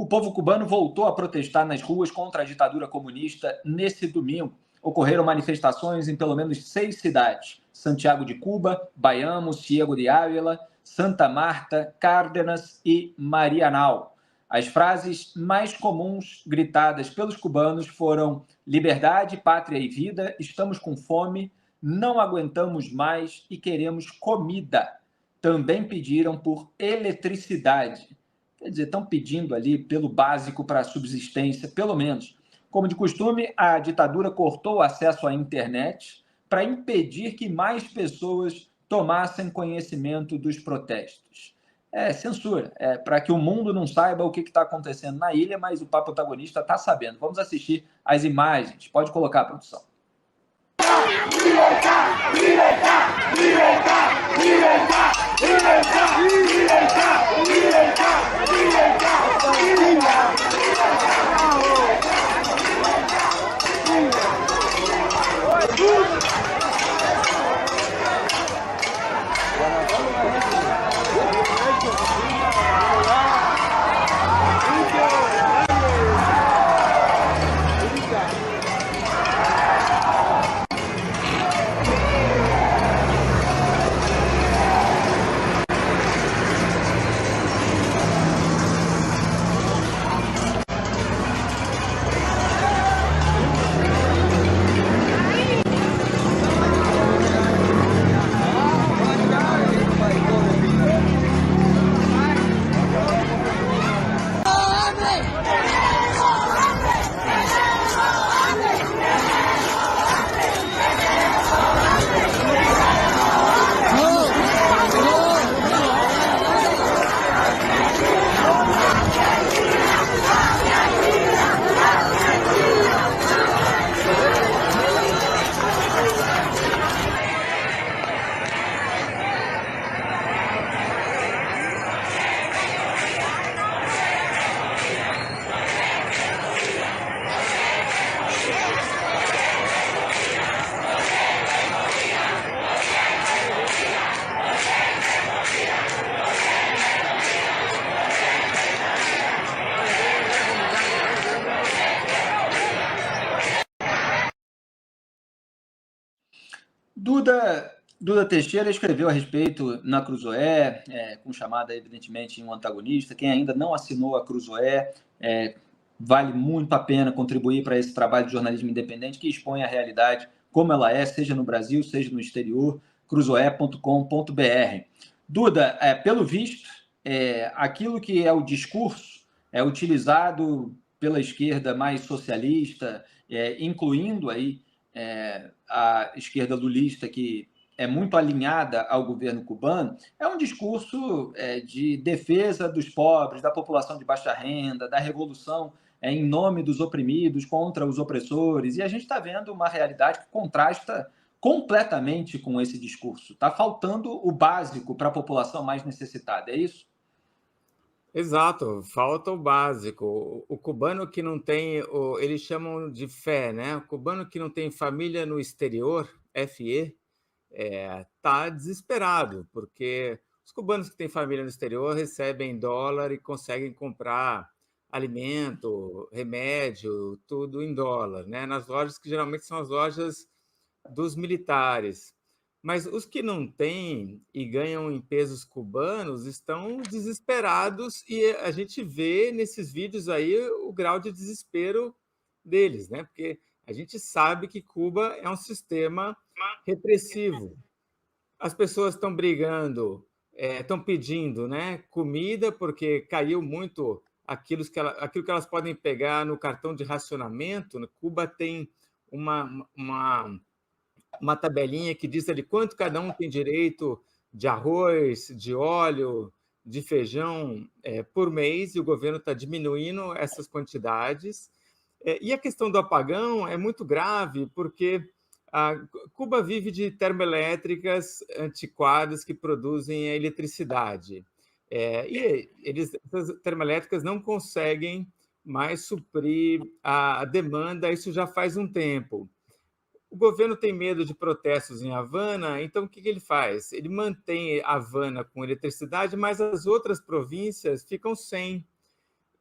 O povo cubano voltou a protestar nas ruas contra a ditadura comunista nesse domingo. Ocorreram manifestações em pelo menos 6 cidades: Santiago de Cuba, Bayamo, Ciego de Ávila, Santa Marta, Cárdenas e Marianao. As frases mais comuns gritadas pelos cubanos foram: liberdade, pátria e vida, estamos com fome, não aguentamos mais e queremos comida. Também pediram por eletricidade. Quer dizer, estão pedindo ali pelo básico para a subsistência, pelo menos. Como de costume, a ditadura cortou o acesso à internet para impedir que mais pessoas tomassem conhecimento dos protestos. É censura, para que o mundo não saiba o que está acontecendo na ilha, mas o protagonista está sabendo. Vamos assistir as imagens. Pode colocar, produção. Libertad, libertad, libertad, libertad, libertad, libertad, libertad, libertad, libertad. Duda Teixeira escreveu a respeito na Cruzoé, com chamada, evidentemente, em um antagonista. Quem ainda não assinou a Cruzoé, vale muito a pena contribuir para esse trabalho de jornalismo independente que expõe a realidade como ela é, seja no Brasil, seja no exterior, cruzoé.com.br. Duda, pelo visto, aquilo que é o discurso utilizado pela esquerda mais socialista, incluindo aí a esquerda lulista, que é muito alinhada ao governo cubano, é um discurso de defesa dos pobres, da população de baixa renda, da revolução em nome dos oprimidos contra os opressores, e a gente está vendo uma realidade que contrasta completamente com esse discurso. Está faltando o básico para a população mais necessitada, é isso? Exato, falta o básico. O cubano que não tem, eles chamam de fé, né? O cubano que não tem família no exterior, FE, está desesperado, porque os cubanos que têm família no exterior recebem dólar e conseguem comprar alimento, remédio, tudo em dólar, né? Nas lojas que geralmente são as lojas dos militares. Mas os que não têm e ganham em pesos cubanos estão desesperados, e a gente vê nesses vídeos aí o grau de desespero deles, né? Porque a gente sabe que Cuba é um sistema repressivo. As pessoas estão brigando, estão pedindo, né, comida, porque caiu muito aquilo que elas podem pegar no cartão de racionamento. Cuba tem uma tabelinha que diz ali quanto cada um tem direito de arroz, de óleo, de feijão por mês, e o governo está diminuindo essas quantidades. E a questão do apagão é muito grave, porque Cuba vive de termoelétricas antiquadas que produzem a eletricidade. E essas termoelétricas não conseguem mais suprir a demanda, isso já faz um tempo. O governo tem medo de protestos em Havana, então o que ele faz? Ele mantém Havana com eletricidade, mas as outras províncias ficam sem.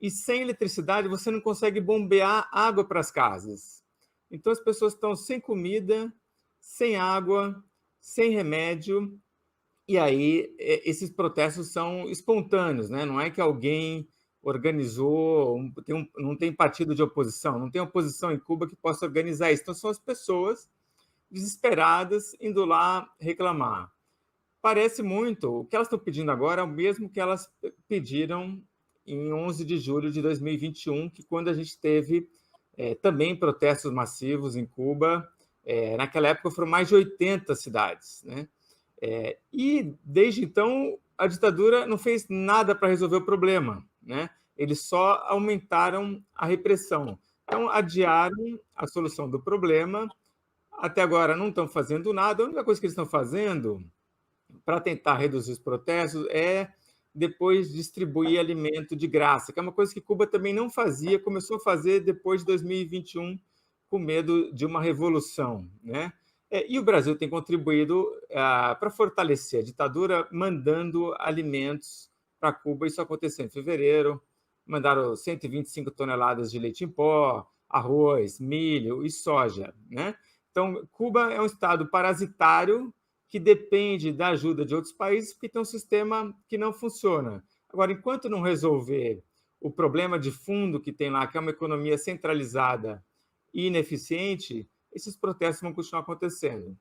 e sem eletricidade você não consegue bombear água para as casas. Então as pessoas estão sem comida, sem água, sem remédio, e aí esses protestos são espontâneos, né? Não é que alguém organizou, não tem partido de oposição, não tem oposição em Cuba que possa organizar isso. Então são as pessoas desesperadas indo lá reclamar. Parece muito, o que elas estão pedindo agora é o mesmo que elas pediram em 11 de julho de 2021, que quando a gente teve também protestos massivos em Cuba, naquela época foram mais de 80 cidades, né? E desde então a ditadura não fez nada para resolver o problema, né? Eles só aumentaram a repressão. Então adiaram a solução do problema. Até agora não estão fazendo nada. A única coisa que eles estão fazendo para tentar reduzir os protestos é depois distribuir alimento de graça, que é uma coisa que Cuba também não fazia, começou a fazer depois de 2021, com medo de uma revolução, né? E o Brasil tem contribuído para fortalecer a ditadura, mandando alimentos para Cuba. Isso aconteceu em fevereiro, mandaram 125 toneladas de leite em pó, arroz, milho e soja, né? Então, Cuba é um estado parasitário que depende da ajuda de outros países, porque tem um sistema que não funciona. Agora, enquanto não resolver o problema de fundo que tem lá, que é uma economia centralizada e ineficiente, esses protestos vão continuar acontecendo.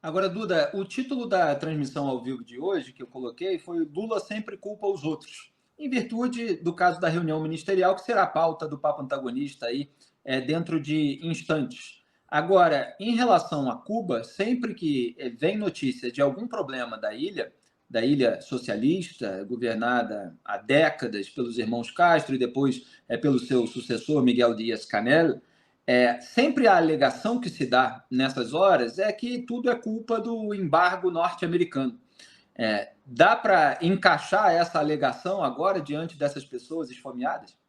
Agora, Duda, o título da transmissão ao vivo de hoje que eu coloquei foi Lula sempre culpa os outros, em virtude do caso da reunião ministerial, que será a pauta do Papo Antagonista aí, dentro de instantes. Agora, em relação a Cuba, sempre que vem notícia de algum problema da ilha socialista, governada há décadas pelos irmãos Castro e depois pelo seu sucessor, Miguel Díaz-Canel, sempre a alegação que se dá nessas horas é que tudo é culpa do embargo norte-americano. Dá para encaixar essa alegação agora diante dessas pessoas esfomeadas?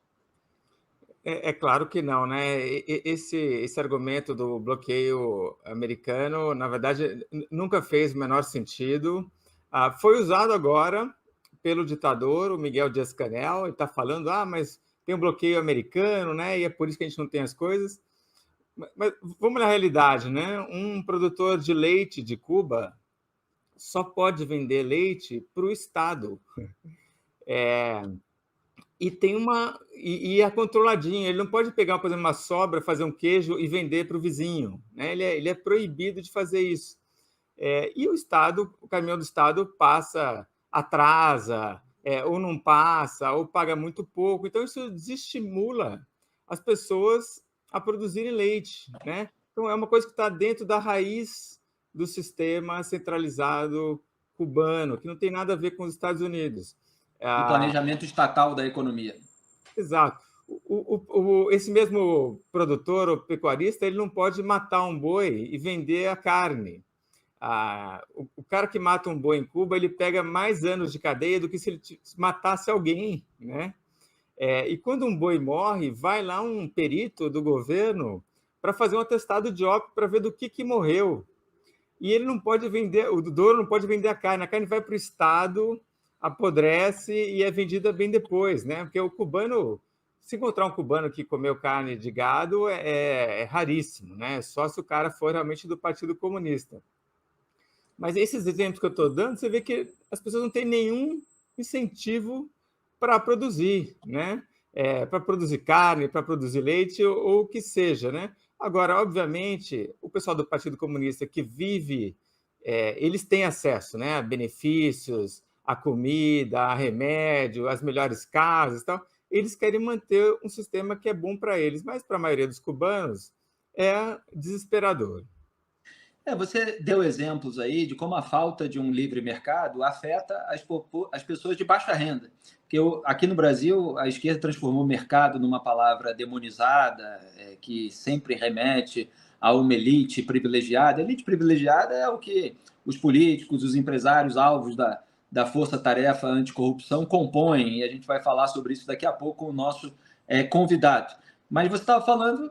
É claro que não, né? Esse argumento do bloqueio americano, na verdade, nunca fez o menor sentido. Foi usado agora pelo ditador, o Miguel Díaz-Canel, ele está falando, mas tem um bloqueio americano, né? E é por isso que a gente não tem as coisas. Mas vamos na realidade, né? Um produtor de leite de Cuba só pode vender leite para o Estado. E é controladinho, ele não pode pegar, por exemplo, uma sobra, fazer um queijo e vender para o vizinho, né? Ele é proibido de fazer isso. E o caminhão do Estado passa, atrasa, ou não passa, ou paga muito pouco. Então, isso desestimula as pessoas a produzirem leite, né? Então, é uma coisa que está dentro da raiz do sistema centralizado cubano, que não tem nada a ver com os Estados Unidos. Do planejamento estatal da economia. Exato. Esse mesmo produtor ou pecuarista, ele não pode matar um boi e vender a carne. O cara que mata um boi em Cuba, ele pega mais anos de cadeia do que se ele matasse alguém, né? E quando um boi morre, vai lá um perito do governo para fazer um atestado de óbito para ver do que morreu. E ele não pode vender, o dono não pode vender a carne vai para o Estado, apodrece e é vendida bem depois, né? Porque o cubano, se encontrar um cubano que comeu carne de gado, é raríssimo, né? Só se o cara for realmente do Partido Comunista. Mas esses exemplos que eu estou dando, você vê que as pessoas não têm nenhum incentivo para produzir, né? Para produzir carne, para produzir leite ou o que seja, né? Agora, obviamente, o pessoal do Partido Comunista que vive, eles têm acesso, né, a benefícios, a comida, a remédio, as melhores casas e tal. Eles querem manter um sistema que é bom para eles, mas para a maioria dos cubanos é desesperador. Você deu exemplos aí de como a falta de um livre mercado afeta as pessoas de baixa renda. Porque aqui no Brasil, a esquerda transformou o mercado numa palavra demonizada, que sempre remete a uma elite privilegiada. A elite privilegiada é o que os políticos, os empresários, alvos da força-tarefa anticorrupção compõem, e a gente vai falar sobre isso daqui a pouco com o nosso convidado. Mas você estava falando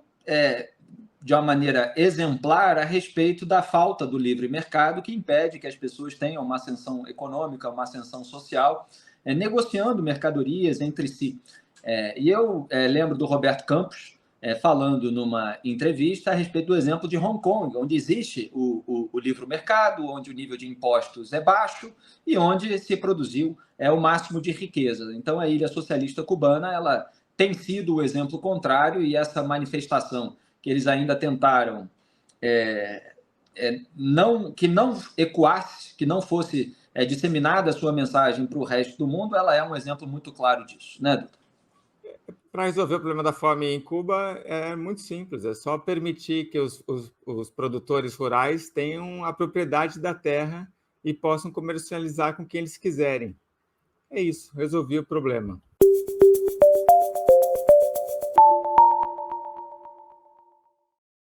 de uma maneira exemplar a respeito da falta do livre mercado, que impede que as pessoas tenham uma ascensão econômica, uma ascensão social. negociando mercadorias entre si. E eu lembro do Roberto Campos falando numa entrevista a respeito do exemplo de Hong Kong, onde existe o livre mercado, onde o nível de impostos é baixo e onde se produziu o máximo de riqueza. Então, a ilha socialista cubana ela tem sido o exemplo contrário, e essa manifestação que eles ainda tentaram que não ecoasse, que não fosse disseminada a sua mensagem para o resto do mundo, ela é um exemplo muito claro disso, né, doutor? Para resolver o problema da fome em Cuba é muito simples, é só permitir que os produtores rurais tenham a propriedade da terra e possam comercializar com quem eles quiserem. É isso, resolvi o problema.